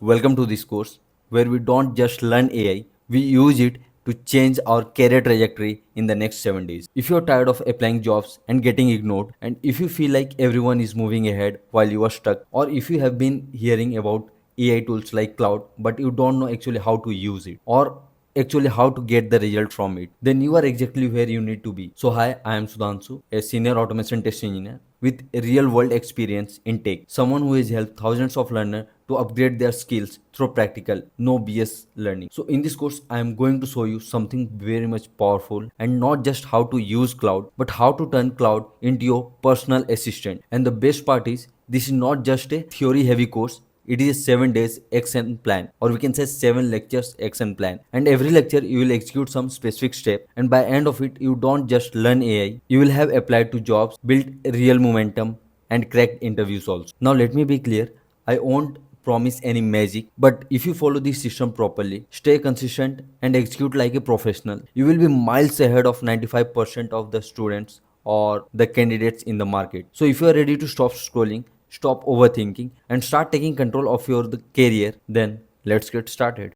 Welcome to this course where we don't just learn AI, we use it to change our career trajectory in the next 7 days. If you're tired of applying jobs and getting ignored, and if you feel like everyone is moving ahead while you are stuck, or if you have been hearing about AI tools like Cloud but you don't know actually how to use it, or actually how to get the result from it, then you are exactly where you need to be. So hi, I am Sudhanshu, a senior automation test engineer with real world experience in tech, someone who has helped thousands of learners to upgrade their skills through practical, no BS learning. So in this course, I am going to show you something very much powerful, and not just how to use cloud, but how to turn cloud into your personal assistant. And the best part is, this is not just a theory heavy course. It is a 7 days action plan, or we can say 7 lectures action plan. And every lecture you will execute some specific step, and by end of it, you don't just learn AI, you will have applied to jobs, built real momentum, and cracked interviews also. Now let me be clear, I won't promise any magic, but if you follow this system properly, stay consistent, and execute like a professional, you will be miles ahead of 95% of the students or the candidates in the market. So if you are ready to stop scrolling, stop overthinking, and start taking control of your the career, then let's get started.